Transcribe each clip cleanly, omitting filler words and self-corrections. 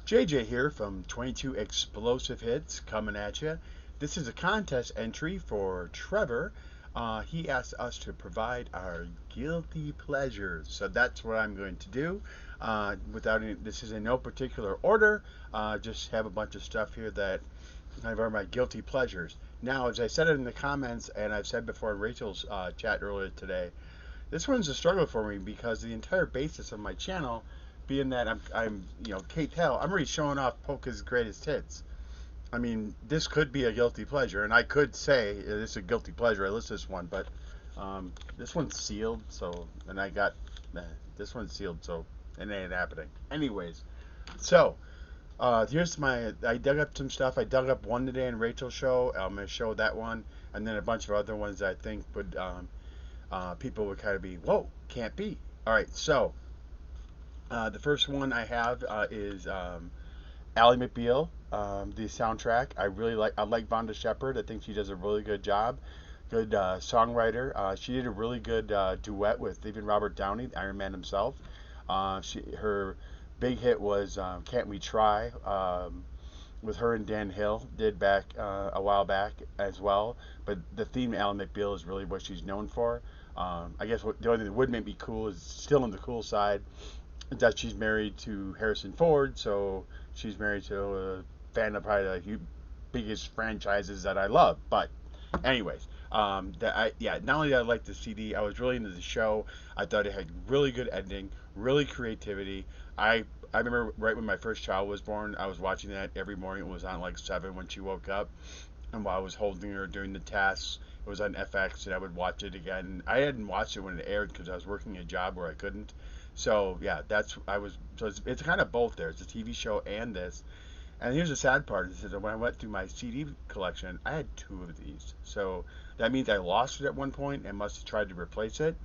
JJ here from 22 Explosive Hits coming at you. This is a contest entry for Trevor. He asked us to provide our guilty pleasures, so that's what I'm going to do. This is in no particular order. Just have a bunch of stuff here that are my guilty pleasures. Now, as I said it in the comments, and I've said before in Rachel's chat earlier today, this one's a struggle for me because the entire basis of my channel, being that Kate Hell, I'm already showing off Polka's greatest hits. I mean, this could be a guilty pleasure, and I could say this is a guilty pleasure. I list this one, but this one's sealed, this one's sealed, so it ain't happening. Anyways, so I dug up some stuff. I dug up one today in Rachel's show. I'm gonna show that one, and then a bunch of other ones that I think would people would kind of be, whoa, can't be. All right, so the first one I have is Ally McBeal, the soundtrack. I like Vonda Shepard. I think she does a really good job. Good songwriter. She did a really good duet with even Robert Downey, Iron Man himself. Her big hit was Can't We Try, with her and Dan Hill, did back a while back as well. But the theme of Ally McBeal is really what she's known for. I guess the only thing that would make me cool is still on the cool side that she's married to Harrison Ford, so she's married to a fan of probably the biggest franchises that I love. But anyways, not only did I like the CD, I was really into the show. I thought it had really good ending, really creativity. I remember right when my first child was born, I was watching that every morning. It was on like 7 when she woke up, and while I was holding her doing the tasks, it was on FX, and I would watch it again. I hadn't watched it when it aired because I was working a job where I couldn't. So yeah, it's kind of both there. It's a TV show and this. And here's the sad part is that when I went through my CD collection, I had 2 of these. So that means I lost it at one point and must have tried to replace it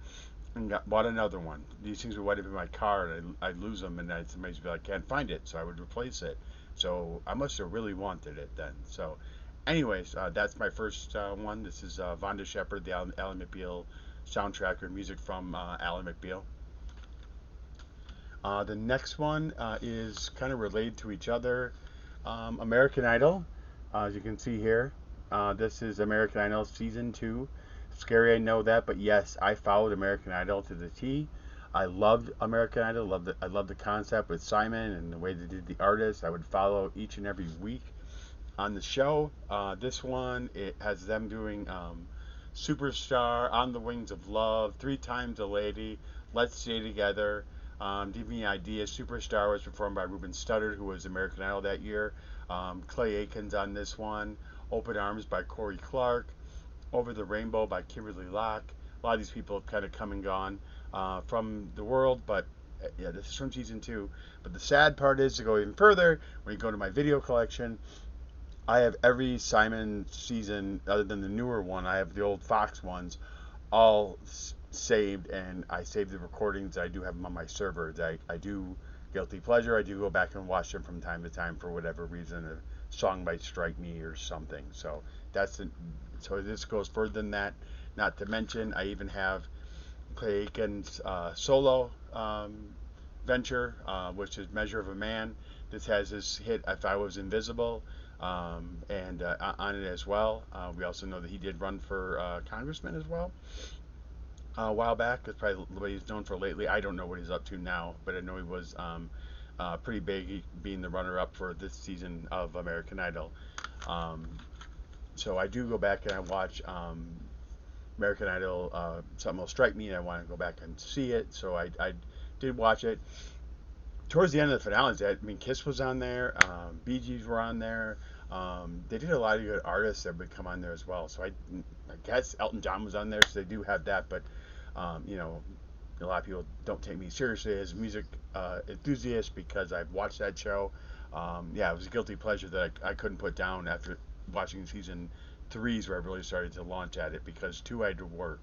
and bought another one. These things would wind up in my car, and I'd lose them, and somebody'd be like, can't find it, so I would replace it. So I must have really wanted it then. So anyways, that's my first one. This is Vonda Shepard, the Ally McBeal soundtrack or music from Ally McBeal. The next one is kind of related to each other. American Idol, as you can see here. This is American Idol Season 2. Scary, I know that, but yes, I followed American Idol to the T. I loved American Idol. I loved the concept with Simon and the way they did the artists. I would follow each and every week on the show. This one, it has them doing Superstar, On the Wings of Love, 3 Times a Lady, Let's Stay Together. Give me an idea. Superstar was performed by Ruben Studdard, who was American Idol that year. Clay Aiken's on this one. Open Arms by Corey Clark. Over the Rainbow by Kimberly Locke. A lot of these people have kind of come and gone from the world, but yeah, this is from season 2. But the sad part is, to go even further, when you go to my video collection, I have every Simon season other than the newer one. I have the old Fox ones all saved, and I saved the recordings. I do have them on my server. I do guilty pleasure. I do go back and watch them from time to time for whatever reason. A song might strike me or something. So so this goes further than that. Not to mention, I even have Clay Aiken's solo venture, which is Measure of a Man. This has his hit "If I Was Invisible," and on it as well. We also know that he did run for congressman as well a while back. That's probably what he's known for lately. I don't know what he's up to now, but I know he was pretty big, being the runner-up for this season of American Idol. So I do go back and I watch American Idol. Something will strike me and I want to go back and see it. So I did watch it. Towards the end of the finales, Kiss was on there, Bee Gees were on there. They did a lot of good artists that would come on there as well. So I guess Elton John was on there, so they do have that. But a lot of people don't take me seriously as a music enthusiast because I've watched that show. It was a guilty pleasure that I couldn't put down after watching season 3's, where I really started to launch at it, because 2 I had to work.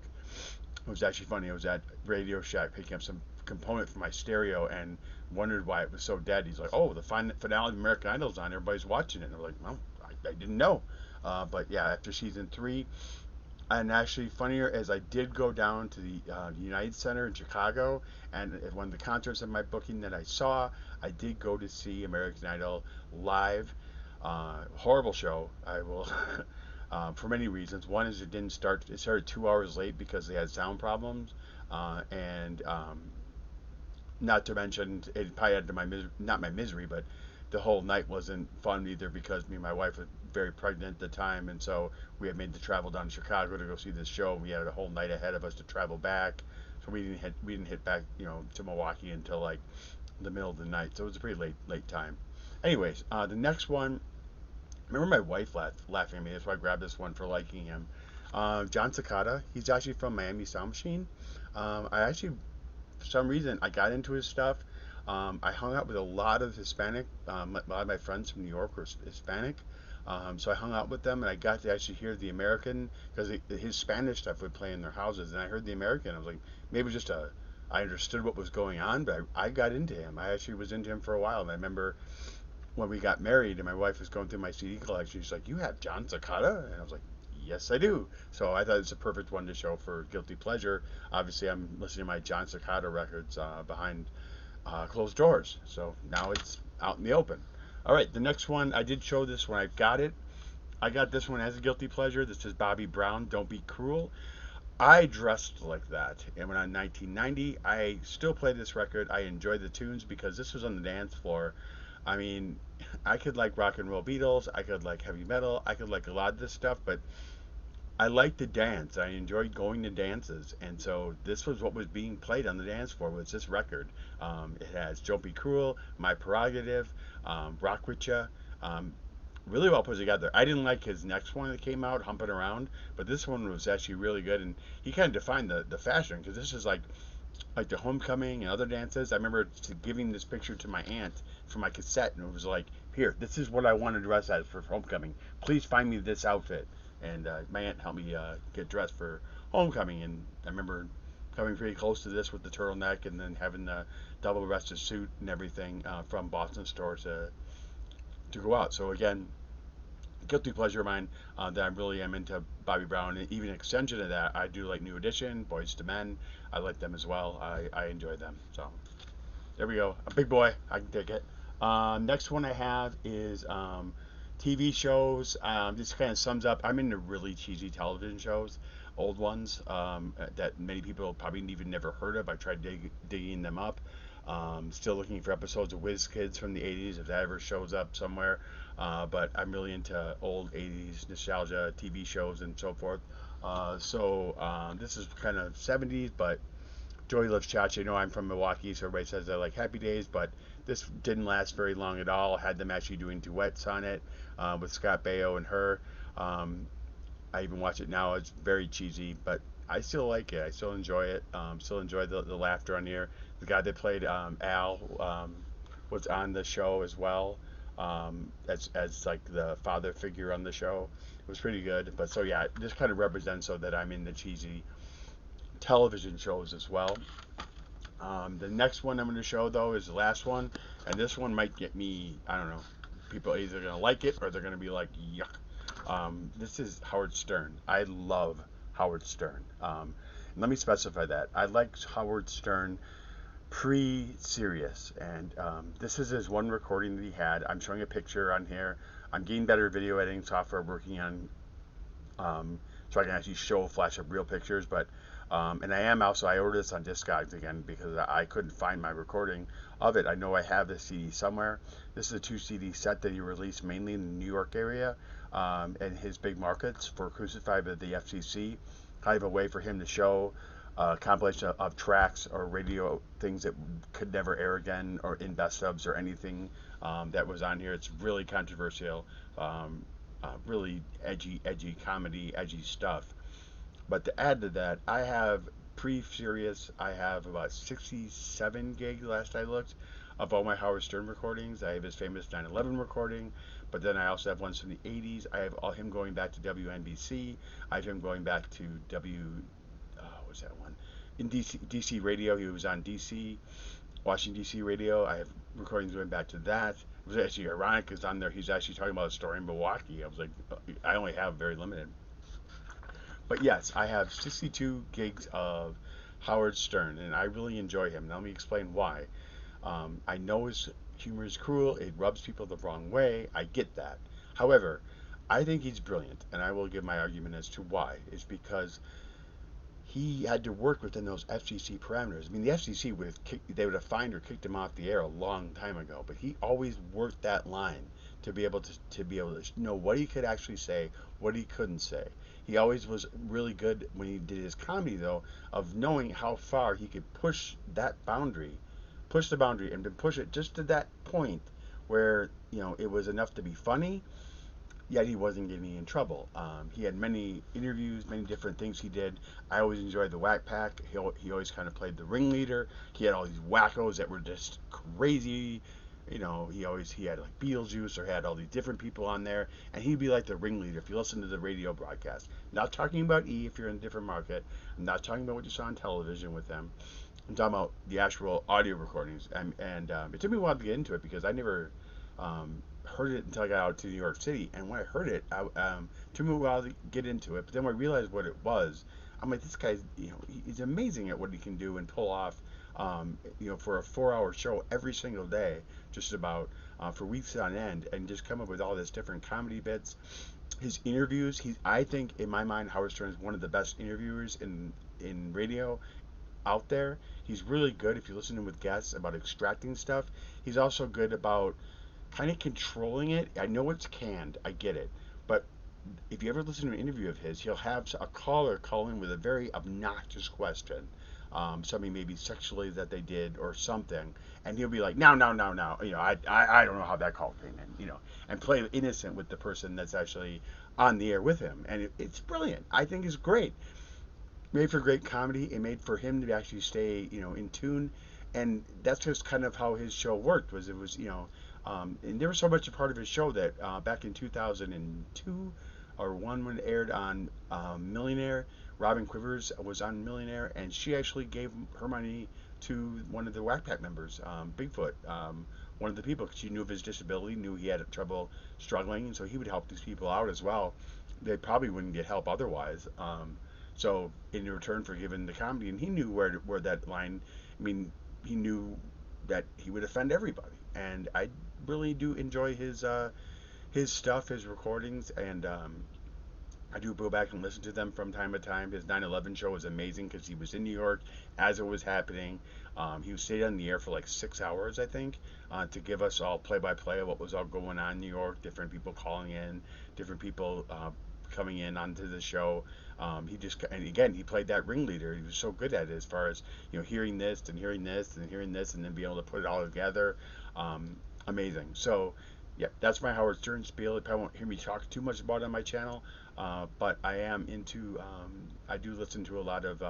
It was actually funny. I was at Radio Shack picking up some component for my stereo and wondered why it was so dead. He's like, "Oh, the finale of American Idol's on. Everybody's watching it." And I'm like, "Well, I didn't know." But yeah, after season 3, And actually, funnier is I did go down to the United Center in Chicago, and at one of the concerts of my booking that I saw, I did go to see American Idol live. Horrible show. I will, for many reasons. One is it didn't start. It started 2 hours late because they had sound problems, and not to mention it probably added to my not my misery, but the whole night wasn't fun either because me and my wife were very pregnant at the time, and so we had made the travel down to Chicago to go see this show. And we had a whole night ahead of us to travel back, so we didn't hit back to Milwaukee until like the middle of the night. So it was a pretty late time. Anyways, the next one. Remember my wife laughing at me. That's why I grabbed this one for liking him. John Cicada. He's actually from Miami Sound Machine. I actually for some reason I got into his stuff. I hung out with a lot of Hispanic. A lot of my friends from New York were Hispanic. So I hung out with them, and I got to actually hear the American because his Spanish stuff would play in their houses, and I heard the American. I was like, maybe just I understood what was going on, but I got into him. I actually was into him for a while, and I remember when we got married, and my wife was going through my CD collection. She's like, "You have John Cicada?" And I was like, "Yes, I do." So I thought it was a perfect one to show for guilty pleasure. Obviously, I'm listening to my John Cicada records behind closed doors. So now it's out in the open. All right, the next one, I did show this when I got it. I got this one as a guilty pleasure. This is Bobby Brown, Don't Be Cruel. I dressed like that. And when in 1990, I still play this record. I enjoy the tunes because this was on the dance floor. I mean, I could like rock and roll Beatles, I could like heavy metal, I could like a lot of this stuff, but I like to dance. I enjoyed going to dances, and so this was what was being played on the dance floor was this record. It has "Don't Be Cruel," "My Prerogative," "Rock with Ya." Um, really well put together. I didn't like his next one that came out, "Humping Around," but this one was actually really good, and he kind of defined the fashion because this is like the homecoming and other dances. I remember giving this picture to my aunt for my cassette, and it was like, "Here, this is what I want to dress as for homecoming. Please find me this outfit." And my aunt helped me get dressed for homecoming, and I remember coming pretty close to this with the turtleneck, and then having the double-breasted suit and everything from Boston store to go out. So again, guilty pleasure of mine that I really am into Bobby Brown, and even an extension of that, I do like New Edition, Boys to Men. I like them as well. I enjoy them. So there we go. A big boy. I can take it. Next one I have is TV shows. This kind of sums up. I'm into really cheesy television shows, old ones that many people probably even never heard of. I tried digging them up. Still looking for episodes of Whiz Kids from the 80s if that ever shows up somewhere. But I'm really into old 80s nostalgia TV shows and so forth. This is kind of 70s, but Joey Loves Chachi. I know I'm from Milwaukee, so everybody says I like Happy Days, but this didn't last very long at all. Had them actually doing duets on it with Scott Baio and her. Um, I even watch it now. It's very cheesy, but I still like it. I still enjoy it. Still enjoy the laughter on here. The guy that played Al was on the show as well as like the father figure on the show. It was pretty good. But so yeah, this kind of represents so that I'm in the cheesy television shows as well. The next one I'm going to show though is the last one, and this one might get me. I don't know. People are either going to like it or they're going to be like, yuck. This is Howard Stern. I love Howard Stern. Let me specify that. I like Howard Stern pre-Sirius, and this is his one recording that he had. I'm showing a picture on here. I'm getting better video editing software working on so I can actually show flash up real pictures. But and I ordered this on Discogs again because I couldn't find my recording of it. I know I have the CD somewhere. This is a 2 CD set that he released mainly in the New York area and his big markets for Crucified by the FCC. Kind of a way for him to show a compilation of tracks or radio things that could never air again, or in best subs or anything that was on here. It's really controversial. Really edgy comedy, edgy stuff. But to add to that, I have pre-Sirius, I have about 67 gigs last I looked of all my Howard Stern recordings. I have his famous 9/11 recording, but then I also have ones from the 80s. I have all him going back to WNBC. I have him going back to what's that one? In DC radio, he was on Washington DC radio. I have recordings going back to that. It was actually ironic because on there he's actually talking about a story in Milwaukee. I was like, I only have very limited. But yes, I have 62 gigs of Howard Stern, and I really enjoy him. Now let me explain why. I know his humor is cruel, it rubs people the wrong way. I get that. However, I think he's brilliant, and I will give my argument as to why. It's because he had to work within those FCC parameters. I mean, the FCC they would have fined or kicked him off the air a long time ago, but he always worked that line to be able to know what he could actually say, what he couldn't say. He always was really good when he did his comedy, though, of knowing how far he could push the boundary, and then push it just to that point where it was enough to be funny, yet he wasn't getting in trouble. He had many interviews, many different things he did. I always enjoyed the Whack Pack. He always kind of played the ringleader. He had all these wackos that were just crazy. He had like Beetlejuice or had all these different people on there, and he'd be like the ringleader. If you listen to the radio broadcast, not talking about if you're in a different market. I'm not talking about what you saw on television with them. I'm talking about the actual audio recordings, and it took me a while to get into it because I never heard it until I got out to New York City. And when I heard it, took me a while to get into it. But then when I realized what it was, I'm like, this guy's, he's amazing at what he can do and pull off, for a 4-hour show every single day, just about for weeks on end, and just come up with all this different comedy bits. His interviews, I think in my mind, Howard Stern is one of the best interviewers in radio out there. He's really good if you listen to him with guests about extracting stuff. He's also good about kind of controlling it. I know it's canned, I get it, but if you ever listen to an interview of his, he'll have a caller call in with a very obnoxious question, something maybe sexually that they did or something, and he'll be like, no, no, no, no, I don't know how that call came in, and play innocent with the person that's actually on the air with him, and it's brilliant. I think it's great. Made for great comedy. It made for him to actually stay, in tune, and that's just kind of how his show worked. And there was so much a part of his show that back in 2002 or one when it aired on Millionaire, Robin Quivers was on Millionaire, and she actually gave her money to one of the Whack Pack members, Bigfoot, one of the people, because she knew of his disability, knew he had trouble struggling, and so he would help these people out as well. They probably wouldn't get help otherwise. So in return for giving the comedy, and he knew where that line. I mean, he knew that he would offend everybody, and I really do enjoy his stuff, his recordings, and I do go back and listen to them from time to time. His 9/11 show was amazing because he was in New York as it was happening. He stayed on the air for like 6 hours, I think, to give us all play-by-play of what was all going on in New York. Different people calling in, different people coming in onto the show. And again, he played that ringleader. He was so good at it as far as hearing this and hearing this and hearing this, and then being able to put it all together. Amazing. So yeah, that's my Howard Stern spiel. You probably won't hear me talk too much about it on my channel, but I am into. I do listen to a lot of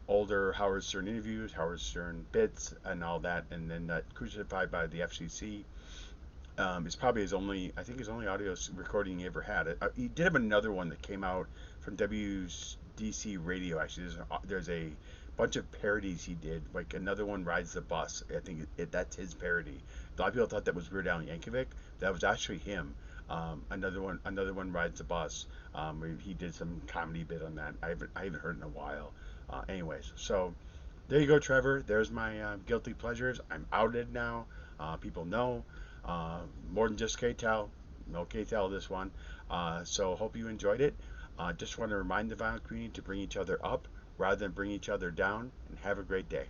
older Howard Stern interviews, Howard Stern bits, and all that, and then that Crucified by the FCC. It's probably I think his only audio recording he ever had. He did have another one that came out from WDC Radio. Actually, there's a bunch of parodies he did. Like another one, Rides the Bus. I think that's his parody. A lot of people thought that was Weird Al Yankovic. That was actually him. Another one, Rides the Bus. Where he did some comedy bit on that. I haven't heard in a while. Anyways, so there you go, Trevor. There's my guilty pleasures. I'm outed now. People know. More than just K-Tel. No K-Tel this one. So hope you enjoyed it. Just want to remind the violent community to bring each other up rather than bring each other down. And have a great day.